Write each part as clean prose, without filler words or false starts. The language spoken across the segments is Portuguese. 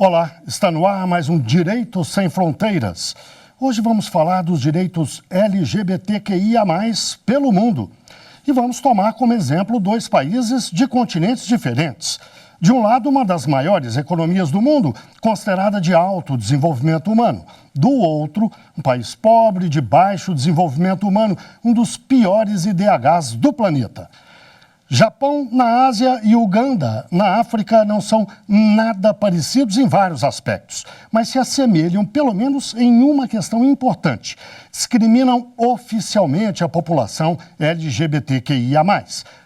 Olá, está no ar mais um Direitos Sem Fronteiras. Hoje vamos falar dos direitos LGBTQIA+, pelo mundo. E vamos tomar como exemplo dois países de continentes diferentes. De um lado, uma das maiores economias do mundo, considerada de alto desenvolvimento humano. Do outro, um país pobre, de baixo desenvolvimento humano, um dos piores IDHs do planeta. Japão na Ásia e Uganda na África não são nada parecidos em vários aspectos, mas se assemelham pelo menos em uma questão importante. Discriminam oficialmente a população LGBTQIA+.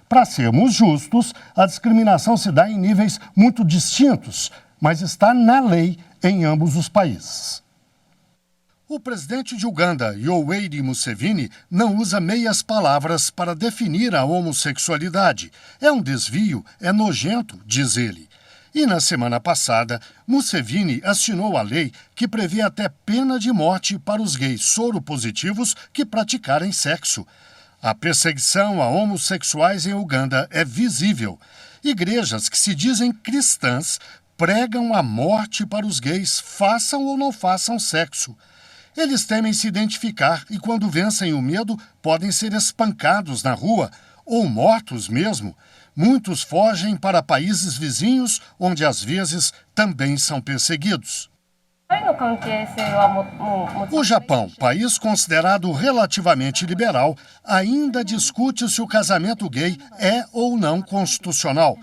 Para sermos justos, a discriminação se dá em níveis muito distintos, mas está na lei em ambos os países. O presidente de Uganda, Yoweri Museveni, não usa meias palavras para definir a homossexualidade. É um desvio, é nojento, diz ele. E na semana passada, Museveni assinou a lei que prevê até pena de morte para os gays soropositivos que praticarem sexo. A perseguição a homossexuais em Uganda é visível. Igrejas que se dizem cristãs pregam a morte para os gays, façam ou não façam sexo. Eles temem se identificar e, quando vencem o medo, podem ser espancados na rua ou mortos mesmo. Muitos fogem para países vizinhos, onde às vezes também são perseguidos. O Japão, país considerado relativamente liberal, ainda discute se o casamento gay é ou não constitucional.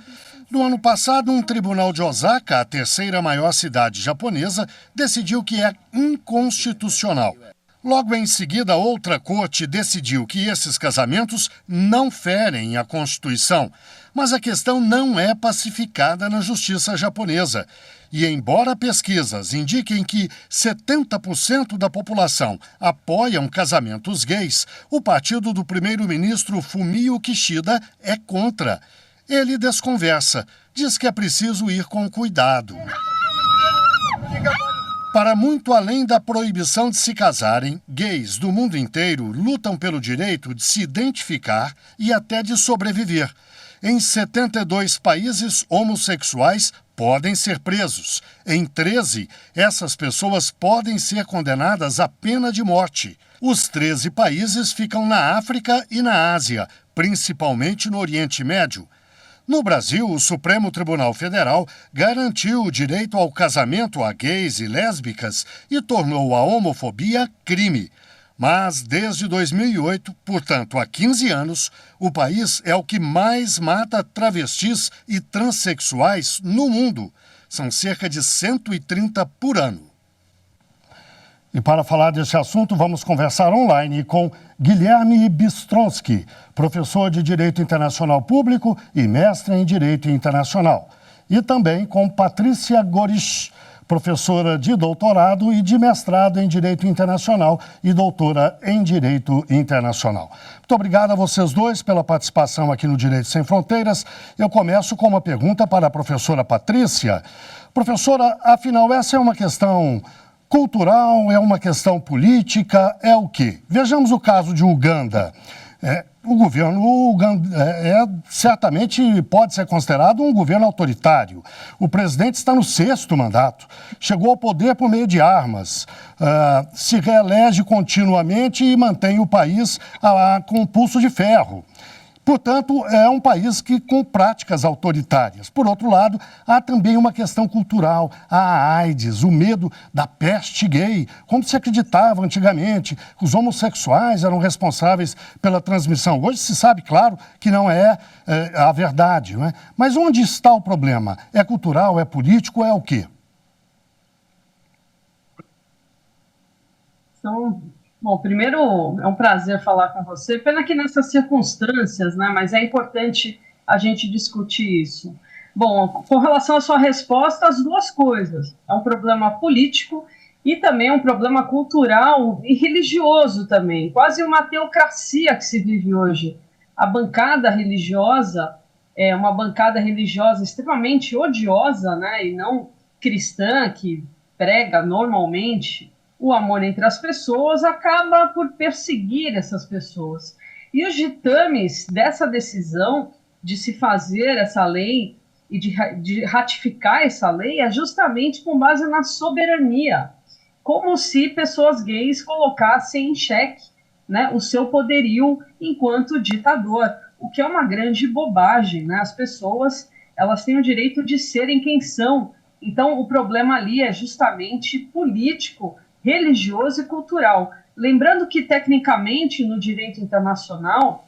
No ano passado, um tribunal de Osaka, a terceira maior cidade japonesa, decidiu que é inconstitucional. Logo em seguida, outra corte decidiu que esses casamentos não ferem a Constituição. Mas a questão não é pacificada na justiça japonesa. E embora pesquisas indiquem que 70% da população apoiam casamentos gays, o partido do primeiro-ministro Fumio Kishida é contra. Ele desconversa, diz que é preciso ir com cuidado. Para muito além da proibição de se casarem, gays do mundo inteiro lutam pelo direito de se identificar e até de sobreviver. Em 72 países, homossexuais podem ser presos. Em 13, essas pessoas podem ser condenadas à pena de morte. Os 13 países ficam na África e na Ásia, principalmente no Oriente Médio. No Brasil, o Supremo Tribunal Federal garantiu o direito ao casamento a gays e lésbicas e tornou a homofobia crime. Mas, desde 2008, portanto há 15 anos, o país é o que mais mata travestis e transexuais no mundo. São cerca de 130 por ano. E para falar desse assunto, vamos conversar online com Guilherme Bistronsky, professor de Direito Internacional Público e mestre em Direito Internacional. E também com Patrícia Gorish, professora de doutorado e de mestrado em Direito Internacional e doutora em Direito Internacional. Muito obrigado a vocês dois pela participação aqui no Direito Sem Fronteiras. Eu começo com uma pergunta para a professora Patrícia. Professora, afinal, essa é uma questão cultural, é uma questão política, é o quê? Vejamos o caso de Uganda. O governo Uganda certamente pode ser considerado um governo autoritário. O presidente está no 6º mandato, chegou ao poder por meio de armas, se reelege continuamente e mantém o país com pulso de ferro. Portanto, é um país com práticas autoritárias. Por outro lado, há também uma questão cultural, a AIDS, o medo da peste gay. Como se acreditava antigamente, os homossexuais eram responsáveis pela transmissão. Hoje se sabe, claro, que não é a verdade, não é? Mas onde está o problema? É cultural, é político, é o quê? Bom, primeiro é um prazer falar com você. Pena que nessas circunstâncias, né? Mas é importante a gente discutir isso. Bom, com relação à sua resposta, as duas coisas. É um problema político e também um problema cultural e religioso também. Quase uma teocracia que se vive hoje. A bancada religiosa é uma bancada religiosa extremamente odiosa, né? E não cristã, que prega normalmente o amor entre as pessoas, acaba por perseguir essas pessoas. E os ditames dessa decisão de se fazer essa lei e de ratificar essa lei é justamente com base na soberania, como se pessoas gays colocassem em xeque, né, o seu poderio enquanto ditador, o que é uma grande bobagem, né? As pessoas, elas têm o direito de serem quem são. Então, o problema ali é justamente político, religioso e cultural. Lembrando que, tecnicamente, no direito internacional,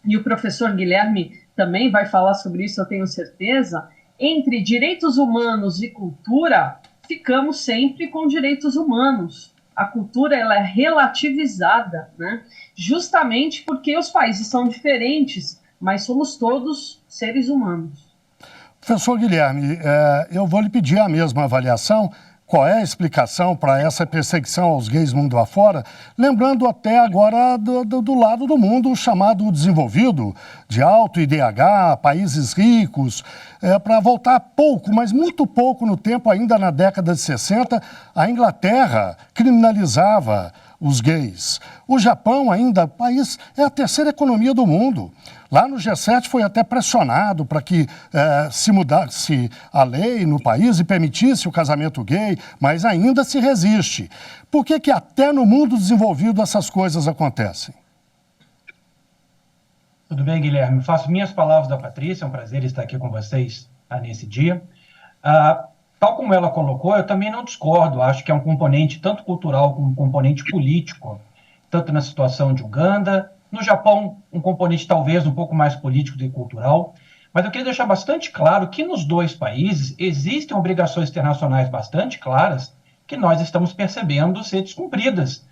e o professor Guilherme também vai falar sobre isso, eu tenho certeza, entre direitos humanos e cultura, ficamos sempre com direitos humanos. A cultura, ela é relativizada, né? Justamente porque os países são diferentes, mas somos todos seres humanos. Professor Guilherme, eu vou lhe pedir a mesma avaliação. Qual é a explicação para essa perseguição aos gays mundo afora? Lembrando até agora do lado do mundo chamado desenvolvido, de alto IDH, países ricos, para voltar pouco, mas muito pouco no tempo, ainda na década de 60, a Inglaterra criminalizava os gays. O Japão ainda, país, é a terceira economia do mundo. Lá no G7 foi até pressionado para que se mudasse a lei no país e permitisse o casamento gay, mas ainda se resiste. Por que até no mundo desenvolvido essas coisas acontecem? Tudo bem, Guilherme? Faço minhas palavras da Patrícia, é um prazer estar aqui com vocês nesse dia. Tal como ela colocou, eu também não discordo, acho que é um componente tanto cultural como um componente político, tanto na situação de Uganda. No Japão, um componente talvez um pouco mais político do que cultural, mas eu queria deixar bastante claro que nos dois países existem obrigações internacionais bastante claras que nós estamos percebendo ser descumpridas.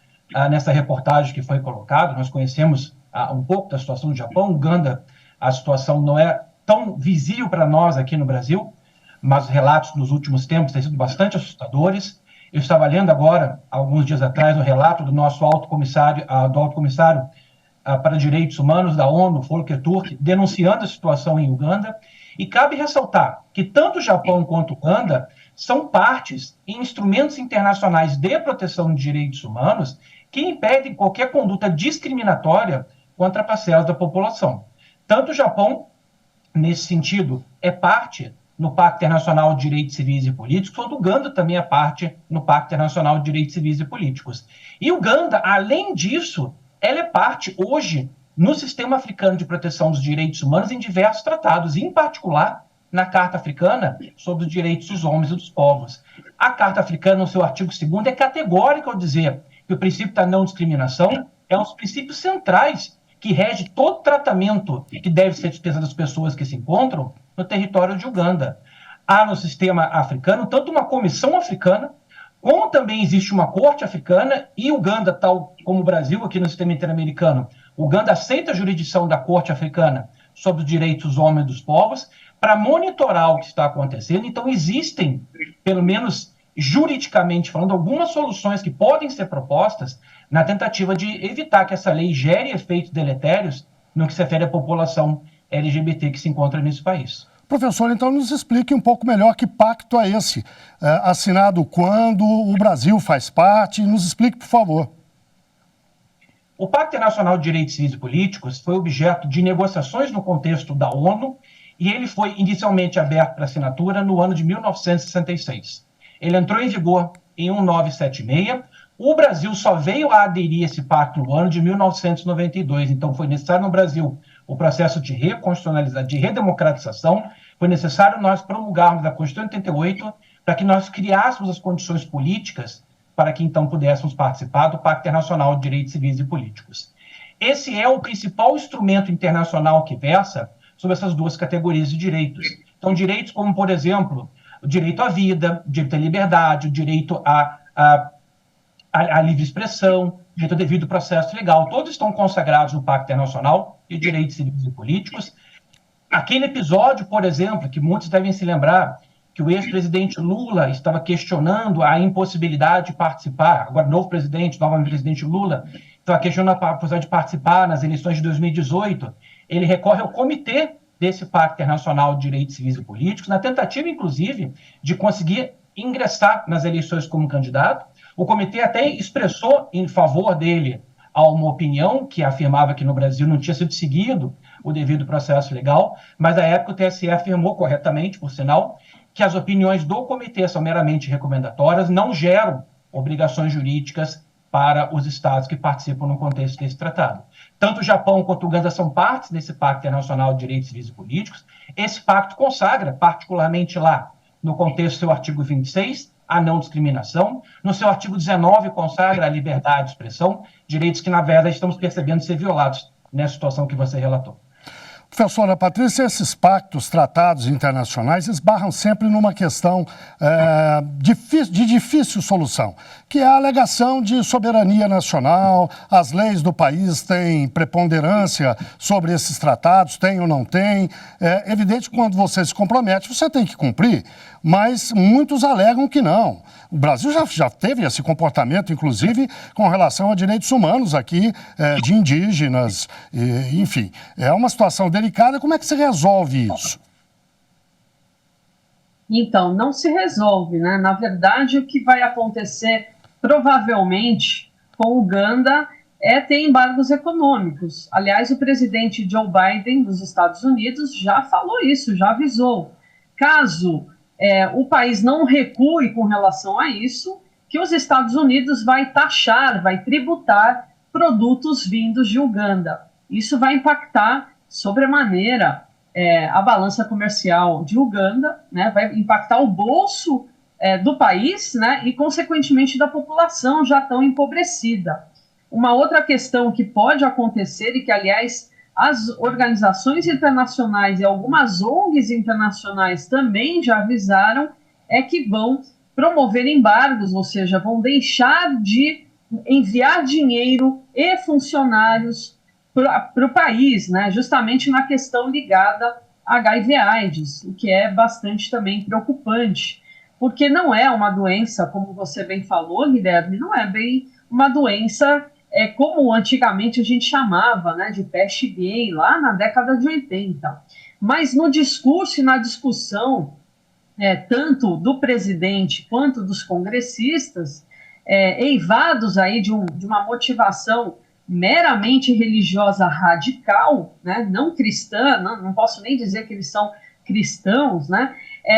Nessa reportagem que foi colocada, nós conhecemos um pouco da situação do Japão. Uganda, a situação não é tão visível para nós aqui no Brasil, mas os relatos nos últimos tempos têm sido bastante assustadores. Eu estava lendo agora, alguns dias atrás, o relato do nosso alto comissário para Direitos Humanos da ONU, Volker Turk, denunciando a situação em Uganda. E cabe ressaltar que tanto o Japão quanto Uganda são partes em instrumentos internacionais de proteção de direitos humanos que impedem qualquer conduta discriminatória contra parcelas da população. Tanto o Japão, nesse sentido, é parte no Pacto Internacional de Direitos Civis e Políticos, quanto Uganda também é parte no Pacto Internacional de Direitos Civis e Políticos. E Uganda, além disso, ela é parte, hoje, no Sistema Africano de Proteção dos Direitos Humanos em diversos tratados, em particular na Carta Africana sobre os Direitos dos Homens e dos Povos. A Carta Africana, no seu artigo 2º, é categórica ao dizer que o princípio da não discriminação é um dos princípios centrais que rege todo tratamento que deve ser dispensado às pessoas que se encontram no território de Uganda. Há no sistema africano tanto uma comissão africana, como também existe uma corte africana, e Uganda, tal como o Brasil aqui no sistema interamericano, Uganda aceita a jurisdição da corte africana sobre os direitos dos homens e dos povos para monitorar o que está acontecendo. Então existem, pelo menos juridicamente falando, algumas soluções que podem ser propostas na tentativa de evitar que essa lei gere efeitos deletérios no que se refere à população LGBT que se encontra nesse país. Professor, então nos explique um pouco melhor que pacto é esse, assinado quando, o Brasil faz parte, nos explique, por favor. O Pacto Internacional de Direitos Civis e Políticos foi objeto de negociações no contexto da ONU e ele foi inicialmente aberto para assinatura no ano de 1966. Ele entrou em vigor em 1976. O Brasil só veio a aderir a esse pacto no ano de 1992, então foi necessário no Brasil o processo de reconstitucionalização, de redemocratização. Foi necessário nós promulgarmos a Constituição de 88 para que nós criássemos as condições políticas para que então pudéssemos participar do Pacto Internacional de Direitos Civis e Políticos. Esse é o principal instrumento internacional que versa sobre essas duas categorias de direitos. Então, direitos como, por exemplo, o direito à vida, o direito à liberdade, o direito à livre expressão, o direito ao devido processo legal, todos estão consagrados no Pacto Internacional de Direitos Civis e Políticos. Aquele episódio, por exemplo, que muitos devem se lembrar, que o ex-presidente Lula estava questionando a impossibilidade de participar, agora novo presidente Lula, estava questionando a possibilidade de participar nas eleições de 2018, ele recorre ao comitê desse Pacto Internacional de Direitos Civis e Políticos, na tentativa, inclusive, de conseguir ingressar nas eleições como candidato. O comitê até expressou em favor dele a uma opinião que afirmava que no Brasil não tinha sido seguido o devido processo legal, mas, à época, o TSE afirmou corretamente, por sinal, que as opiniões do comitê são meramente recomendatórias, não geram obrigações jurídicas para os estados que participam no contexto desse tratado. Tanto o Japão quanto o Uganda são partes desse Pacto Internacional de Direitos Civis e Políticos. Esse pacto consagra, particularmente lá, no contexto do seu artigo 26, a não discriminação. No seu artigo 19, consagra a liberdade de expressão, direitos que, na verdade, estamos percebendo ser violados nessa situação que você relatou. Professora Patrícia, esses pactos, tratados internacionais, esbarram sempre numa questão de difícil solução, que é a alegação de soberania nacional. As leis do país têm preponderância sobre esses tratados, tem ou não tem. É evidente que quando você se compromete, você tem que cumprir, mas muitos alegam que não. O Brasil já teve esse comportamento, inclusive, com relação a direitos humanos aqui, de indígenas, enfim. É uma situação delicada. Como é que se resolve isso? Então, não se resolve, né? Na verdade, o que vai acontecer, provavelmente, com o Uganda é ter embargos econômicos. Aliás, o presidente Joe Biden, dos Estados Unidos, já falou isso, já avisou. Caso o país não recue com relação a isso, que os Estados Unidos vai taxar, vai tributar produtos vindos de Uganda. Isso vai impactar sobremaneira a balança comercial de Uganda, né, vai impactar o bolso do país, né, e, consequentemente, da população já tão empobrecida. Uma outra questão que pode acontecer e que, aliás, as organizações internacionais e algumas ONGs internacionais também já avisaram, é que vão promover embargos, ou seja, vão deixar de enviar dinheiro e funcionários para o país, né, justamente na questão ligada a HIV/AIDS, o que é bastante também preocupante, porque não é uma doença, como você bem falou, Guilherme, não é bem uma doença como antigamente a gente chamava, né, de peste gay, lá na década de 80. Mas no discurso e na discussão, tanto do presidente quanto dos congressistas, eivados aí de uma motivação meramente religiosa radical, né, não cristã, não posso nem dizer que eles são cristãos, né,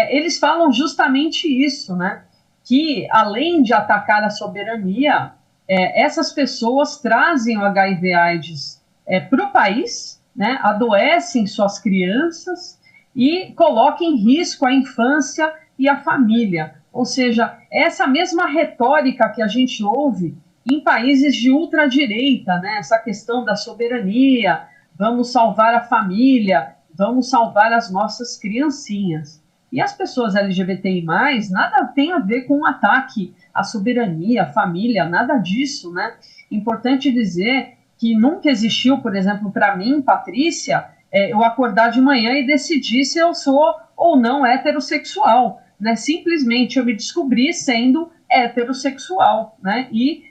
eles falam justamente isso, né, que além de atacar a soberania, essas pessoas trazem o HIV/AIDS para o país, né, adoecem suas crianças e colocam em risco a infância e a família. Ou seja, essa mesma retórica que a gente ouve em países de ultradireita, né, essa questão da soberania, vamos salvar a família, vamos salvar as nossas criancinhas. E as pessoas LGBTI+, nada tem a ver com um ataque à soberania, à família, nada disso, né? Importante dizer que nunca existiu, por exemplo, para mim, Patrícia, eu acordar de manhã e decidir se eu sou ou não heterossexual, né? Simplesmente eu me descobri sendo heterossexual, né? E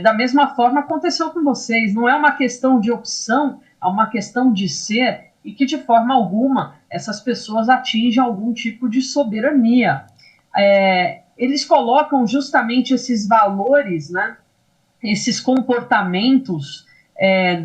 da mesma forma aconteceu com vocês. Não é uma questão de opção, é uma questão de ser, e que de forma alguma essas pessoas atingem algum tipo de soberania. Eles colocam justamente esses valores, né, esses comportamentos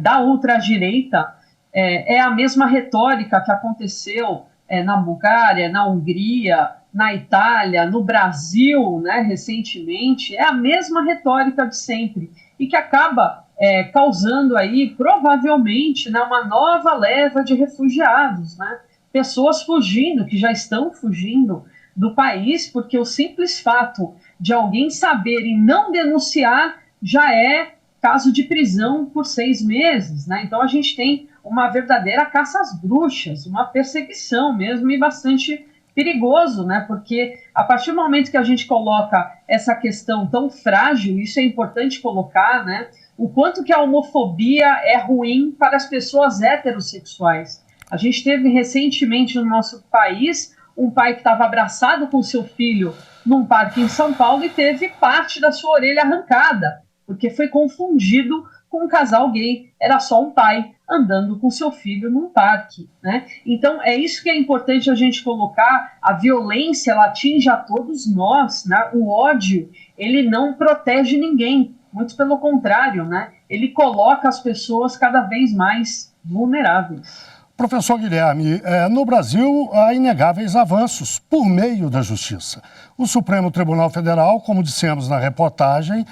da ultradireita, é a mesma retórica que aconteceu na Bulgária, na Hungria, na Itália, no Brasil, né, recentemente, é a mesma retórica de sempre, e que acaba causando aí, provavelmente, né, uma nova leva de refugiados, né, pessoas fugindo, que já estão fugindo do país, porque o simples fato de alguém saber e não denunciar já é caso de prisão por 6 meses, né? Então a gente tem uma verdadeira caça às bruxas, uma perseguição mesmo, e bastante perigoso, né? Porque a partir do momento que a gente coloca essa questão tão frágil, isso é importante colocar, né? O quanto que a homofobia é ruim para as pessoas heterossexuais. A gente teve recentemente no nosso país um pai que estava abraçado com seu filho num parque em São Paulo e teve parte da sua orelha arrancada, porque foi confundido com um casal gay. Era só um pai andando com seu filho num parque, né? Então, é isso que é importante a gente colocar. A violência, ela atinge a todos nós, né? O ódio, ele não protege ninguém. muito pelo contrário, né? Ele coloca as pessoas cada vez mais vulneráveis. Professor Guilherme, no Brasil há inegáveis avanços por meio da justiça. O Supremo Tribunal Federal, como dissemos na reportagem,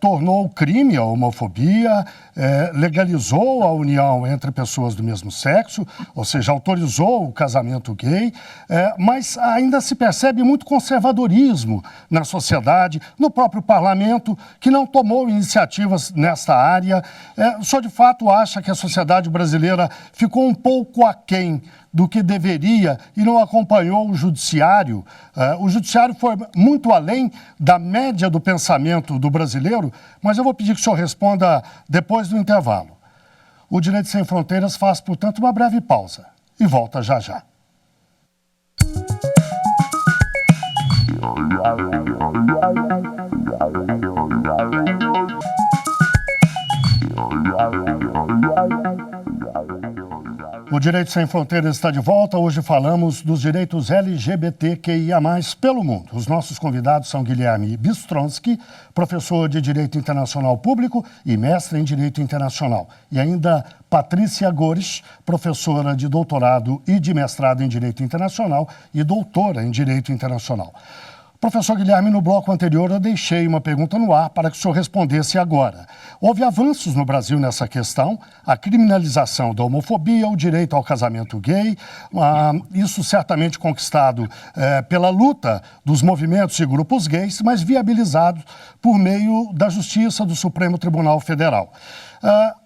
tornou crime a homofobia, legalizou a união entre pessoas do mesmo sexo, ou seja, autorizou o casamento gay, mas ainda se percebe muito conservadorismo na sociedade, no próprio parlamento, que não tomou iniciativas nesta área. O senhor, de fato, acha que a sociedade brasileira ficou um pouco aquém do que deveria e não acompanhou o judiciário? O judiciário foi muito além da média do pensamento do brasileiro, mas eu vou pedir que o senhor responda depois do intervalo. O Direito Sem Fronteiras faz, portanto, uma breve pausa e volta já já. O Direito Sem Fronteiras está de volta. Hoje falamos dos direitos LGBTQIA+, pelo mundo. Os nossos convidados são Guilherme Bistronsky, professor de Direito Internacional Público e mestre em Direito Internacional. E ainda Patrícia Gores, professora de doutorado e de mestrado em Direito Internacional e doutora em Direito Internacional. Professor Guilherme, no bloco anterior eu deixei uma pergunta no ar para que o senhor respondesse agora. Houve avanços no Brasil nessa questão, a criminalização da homofobia, o direito ao casamento gay, isso certamente conquistado pela luta dos movimentos e grupos gays, mas viabilizado por meio da Justiça do Supremo Tribunal Federal.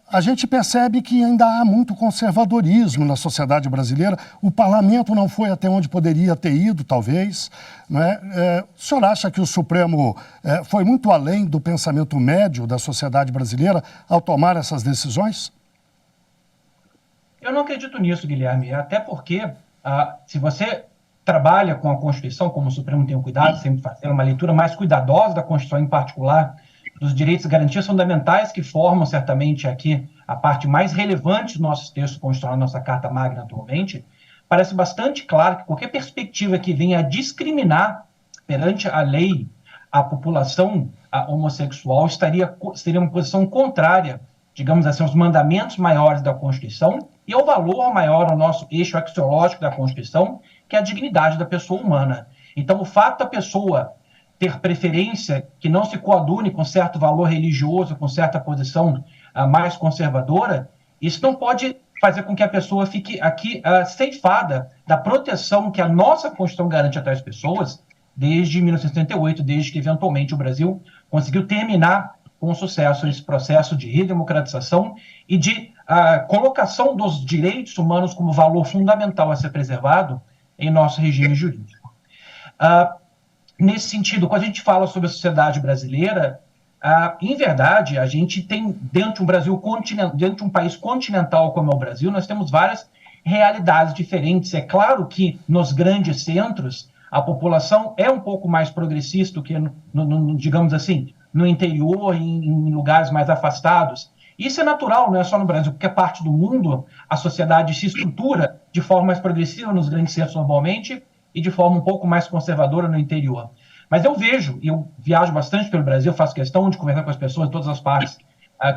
A gente percebe que ainda há muito conservadorismo na sociedade brasileira. O parlamento não foi até onde poderia ter ido, talvez. Né? O senhor acha que o Supremo foi muito além do pensamento médio da sociedade brasileira ao tomar essas decisões? Eu não acredito nisso, Guilherme, até porque se você trabalha com a Constituição, como o Supremo tem o cuidado, sempre fazer uma leitura mais cuidadosa da Constituição, em particular dos direitos e garantias fundamentais que formam certamente aqui a parte mais relevante do nosso texto constitucional, nossa Carta Magna atualmente, parece bastante claro que qualquer perspectiva que venha a discriminar perante a lei a população homossexual seria uma posição contrária, digamos assim, aos mandamentos maiores da Constituição e ao valor maior ao nosso eixo axiológico da Constituição, que é a dignidade da pessoa humana. Então, o fato da pessoa ter preferência que não se coadune com certo valor religioso, com certa posição mais conservadora, isso não pode fazer com que a pessoa fique aqui ceifada da proteção que a nossa Constituição garante a tais pessoas desde 1978, desde que eventualmente o Brasil conseguiu terminar com sucesso esse processo de redemocratização e de colocação dos direitos humanos como valor fundamental a ser preservado em nosso regime jurídico. Nesse sentido, quando a gente fala sobre a sociedade brasileira, em verdade, a gente tem, dentro de um país continental como é o Brasil, nós temos várias realidades diferentes. É claro que nos grandes centros, a população é um pouco mais progressista do que, digamos assim, no interior, em lugares mais afastados. Isso é natural, não é só no Brasil, porque parte do mundo a sociedade se estrutura de forma mais progressiva nos grandes centros normalmente, e de forma um pouco mais conservadora no interior. Mas eu vejo, e eu viajo bastante pelo Brasil, faço questão de conversar com as pessoas em todas as partes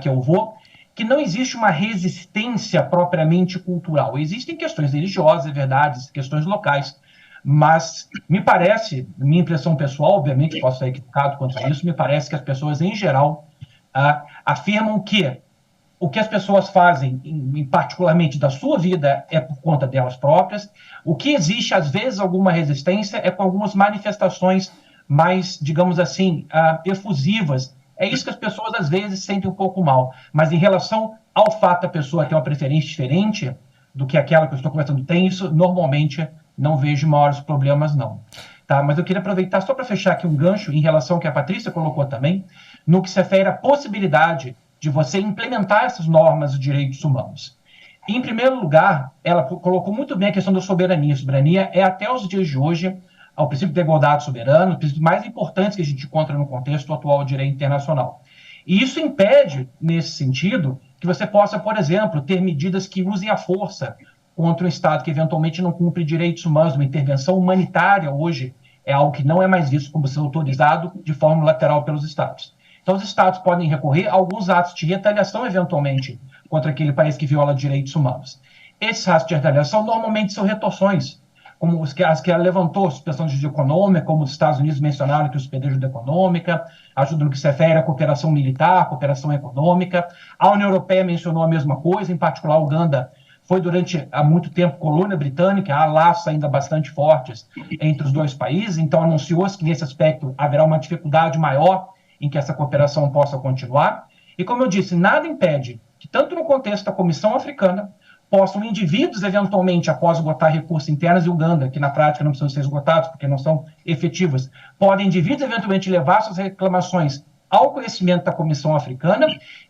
que eu vou, que não existe uma resistência propriamente cultural. Existem questões religiosas, é verdade, questões locais, mas me parece, minha impressão pessoal, obviamente posso estar equivocado quanto a isso, me parece que as pessoas em geral afirmam que o que as pessoas fazem, particularmente da sua vida, é por conta delas próprias. O que existe, às vezes, alguma resistência é com algumas manifestações mais, digamos assim, efusivas. É isso que as pessoas, às vezes, sentem um pouco mal. Mas em relação ao fato da pessoa ter uma preferência diferente do que aquela que eu estou conversando tem, isso normalmente não vejo maiores problemas, não. Tá? Mas eu queria aproveitar só para fechar aqui um gancho em relação ao que a Patrícia colocou também, no que se refere à possibilidade de você implementar essas normas de direitos humanos. Em primeiro lugar, ela colocou muito bem a questão da soberania. A soberania é, até os dias de hoje, o princípio da igualdade soberana, o princípio mais importante que a gente encontra no contexto atual do direito internacional. E isso impede, nesse sentido, que você possa, por exemplo, ter medidas que usem a força contra um Estado que eventualmente não cumpre direitos humanos. Uma intervenção humanitária hoje é algo que não é mais visto como ser autorizado de forma lateral pelos Estados. Então, os estados podem recorrer a alguns atos de retaliação, eventualmente, contra aquele país que viola direitos humanos. Esses atos de retaliação normalmente são retorções, como as que ela levantou, a suspensão de ajuda econômica, como os Estados Unidos mencionaram que suspendeu a ajuda econômica, ajuda no que se refere à cooperação militar, cooperação econômica. A União Europeia mencionou a mesma coisa, em particular a Uganda foi durante há muito tempo colônia britânica, há laços ainda bastante fortes entre os dois países, então anunciou-se que nesse aspecto haverá uma dificuldade maior em que essa cooperação possa continuar. E como eu disse, nada impede que, tanto no contexto da Comissão Africana, possam indivíduos, eventualmente, após esgotar recursos internos em Uganda, que na prática não precisam ser esgotados, porque não são efetivos, podem indivíduos, eventualmente, levar suas reclamações ao conhecimento da Comissão Africana,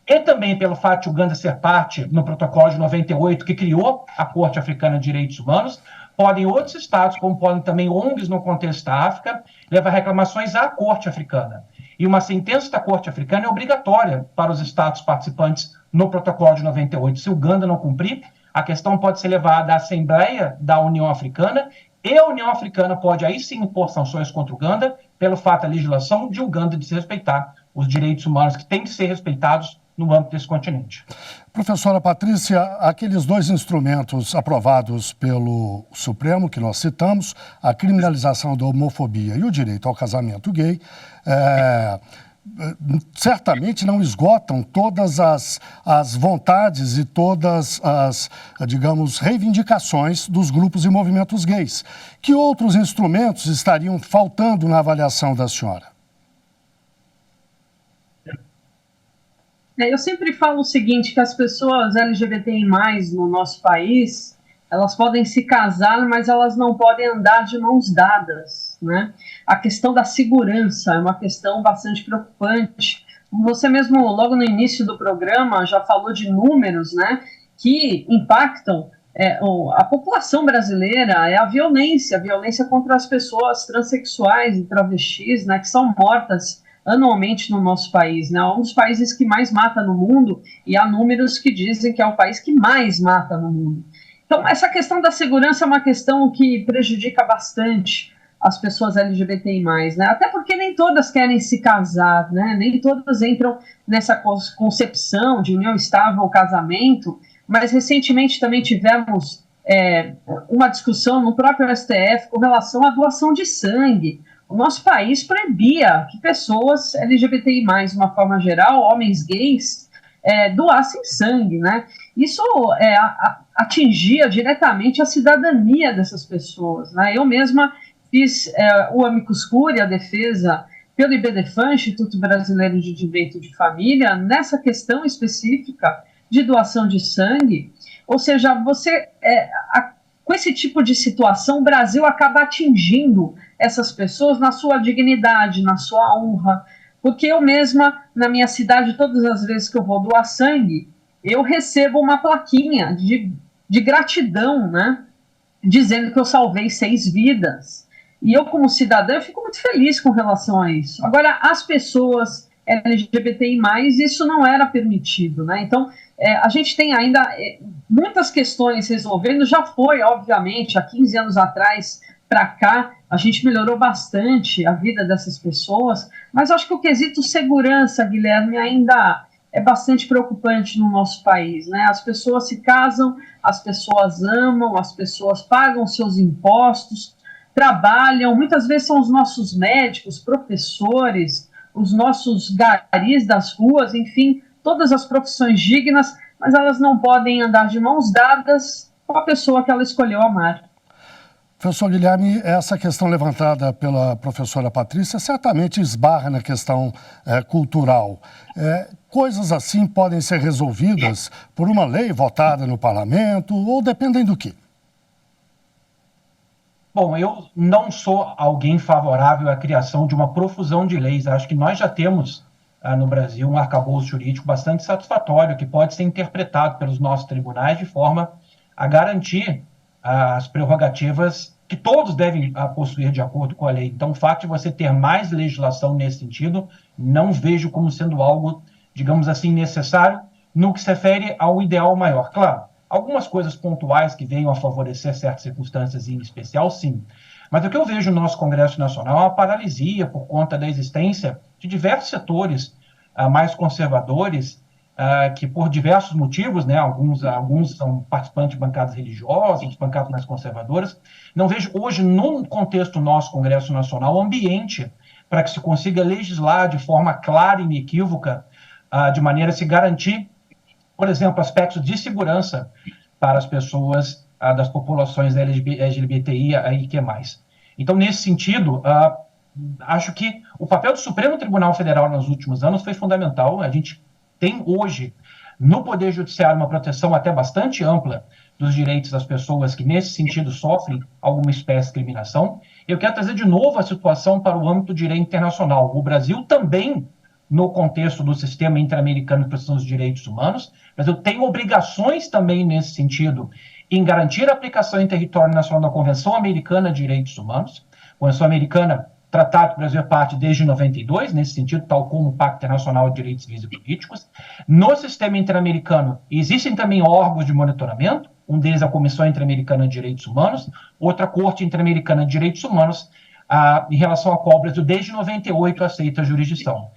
e também pelo fato de Uganda ser parte no protocolo de 98, que criou a Corte Africana de Direitos Humanos, podem outros estados, como podem também ONGs no contexto da África, levar reclamações à Corte Africana. E uma sentença da Corte Africana é obrigatória para os estados participantes no protocolo de 98. Se Uganda não cumprir, a questão pode ser levada à Assembleia da União Africana, e a União Africana pode aí sim impor sanções contra Uganda pelo fato da legislação de Uganda desrespeitar os direitos humanos que têm que ser respeitados no âmbito desse continente. Professora Patrícia, aqueles dois instrumentos aprovados pelo Supremo que nós citamos, a criminalização da homofobia e o direito ao casamento gay, certamente não esgotam todas as vontades e todas as, digamos, reivindicações dos grupos e movimentos gays. Que outros instrumentos estariam faltando na avaliação da senhora? Eu sempre falo o seguinte, que as pessoas LGBTI+, no nosso país, elas podem se casar, mas elas não podem andar de mãos dadas, né? A questão da segurança é uma questão bastante preocupante. Você mesmo, logo no início do programa, já falou de números, né, que impactam a população brasileira, é a violência contra as pessoas transexuais e travestis, né, que são mortas anualmente no nosso país, né? Um dos países que mais mata no mundo, e há números que dizem que é o país que mais mata no mundo. Então, essa questão da segurança é uma questão que prejudica bastante as pessoas LGBTI+, né? Até porque nem todas querem se casar, né? Nem todas entram nessa concepção de união estável ou casamento, mas recentemente também tivemos uma discussão no próprio STF com relação à doação de sangue. O nosso país proibia que pessoas LGBTI+, de uma forma geral, homens gays, doassem sangue, né? Isso atingia diretamente a cidadania dessas pessoas, né? Eu mesma fiz o amicus curiae, a defesa pelo IBDFAN, Instituto Brasileiro de Direito de Família, nessa questão específica de doação de sangue. Ou seja, com esse tipo de situação, o Brasil acaba atingindo essas pessoas na sua dignidade, na sua honra, porque eu mesma, na minha cidade, todas as vezes que eu vou doar sangue, eu recebo uma plaquinha de gratidão, né, dizendo que eu salvei 6 vidas. E eu, como cidadã, eu fico muito feliz com relação a isso. Agora, as pessoas LGBTI+, isso não era permitido, né? Então, a gente tem ainda muitas questões resolvendo. Já foi, obviamente, há 15 anos atrás para cá, a gente melhorou bastante a vida dessas pessoas, mas acho que o quesito segurança, Guilherme, ainda é bastante preocupante no nosso país, né? As pessoas se casam, as pessoas amam, as pessoas pagam seus impostos, trabalham, muitas vezes são os nossos médicos, professores, os nossos garis das ruas, enfim, todas as profissões dignas, mas elas não podem andar de mãos dadas com a pessoa que ela escolheu amar. Professor Guilherme, essa questão levantada pela professora Patrícia certamente esbarra na questão cultural. Coisas assim podem ser resolvidas por uma lei votada no parlamento ou dependem do quê? Bom, eu não sou alguém favorável à criação de uma profusão de leis. Acho que nós já temos no Brasil um arcabouço jurídico bastante satisfatório que pode ser interpretado pelos nossos tribunais de forma a garantir as prerrogativas que todos devem possuir de acordo com a lei. Então, o fato de você ter mais legislação nesse sentido, não vejo como sendo algo, digamos assim, necessário no que se refere ao ideal maior. Claro, algumas coisas pontuais que venham a favorecer certas circunstâncias em especial, sim. Mas o que eu vejo no nosso Congresso Nacional é uma paralisia por conta da existência de diversos setores mais conservadores, que por diversos motivos, né, alguns são participantes de bancadas religiosas, outros bancadas mais conservadoras. Não vejo hoje, no contexto nosso Congresso Nacional, ambiente para que se consiga legislar de forma clara e inequívoca, de maneira a se garantir, por exemplo, aspectos de segurança para as pessoas das populações LGBTI e que mais. Então, nesse sentido, acho que o papel do Supremo Tribunal Federal nos últimos anos foi fundamental. A gente tem hoje, no Poder Judiciário, uma proteção até bastante ampla dos direitos das pessoas que, nesse sentido, sofrem alguma espécie de discriminação. Eu quero trazer de novo a situação para o âmbito do direito internacional. O Brasil também, no contexto do sistema interamericano de proteção dos direitos humanos, o Brasil tem obrigações também nesse sentido em garantir a aplicação em território nacional da Convenção Americana de Direitos Humanos. A Convenção Americana, tratado que o Brasil é parte desde 92, nesse sentido, tal como o Pacto Internacional de Direitos Civis e Políticos. No sistema interamericano, existem também órgãos de monitoramento, um deles é a Comissão Interamericana de Direitos Humanos, outra Corte Interamericana de Direitos Humanos, em relação a qual o Brasil, desde 98, aceita a jurisdição.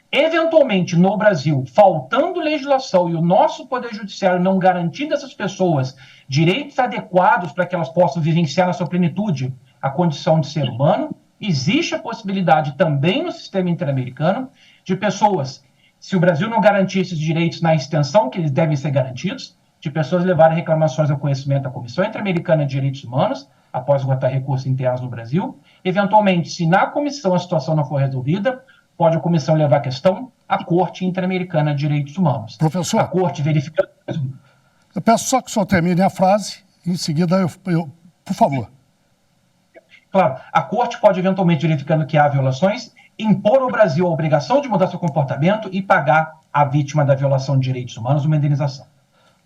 Eventualmente, no Brasil, faltando legislação e o nosso Poder Judiciário não garantindo a essas pessoas direitos adequados para que elas possam vivenciar na sua plenitude a condição de ser humano, existe a possibilidade também no sistema interamericano de pessoas, se o Brasil não garantir esses direitos na extensão que eles devem ser garantidos, de pessoas levarem reclamações ao conhecimento da Comissão Interamericana de Direitos Humanos, após esgotar recursos internos no Brasil. Eventualmente, se na comissão a situação não for resolvida, pode a comissão levar a questão à Corte Interamericana de Direitos Humanos. Professor, a Corte verifica... Eu peço só que o senhor termine a frase, em seguida por favor. Claro, a Corte pode, eventualmente, verificando que há violações, impor ao Brasil a obrigação de mudar seu comportamento e pagar à vítima da violação de direitos humanos uma indenização.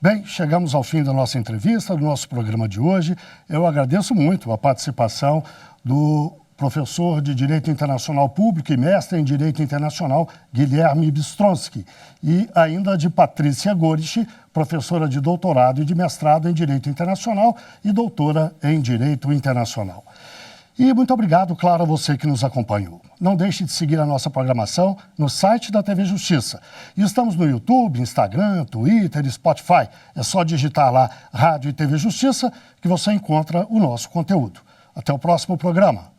Bem, chegamos ao fim da nossa entrevista, do nosso programa de hoje. Eu agradeço muito a participação do professor de Direito Internacional Público e mestre em Direito Internacional, Guilherme Bistronsky, e ainda de Patrícia Gorich, professora de doutorado e de mestrado em Direito Internacional e doutora em Direito Internacional. E muito obrigado, claro, a você que nos acompanhou. Não deixe de seguir a nossa programação no site da TV Justiça. E estamos no YouTube, Instagram, Twitter e Spotify. É só digitar lá Rádio e TV Justiça que você encontra o nosso conteúdo. Até o próximo programa.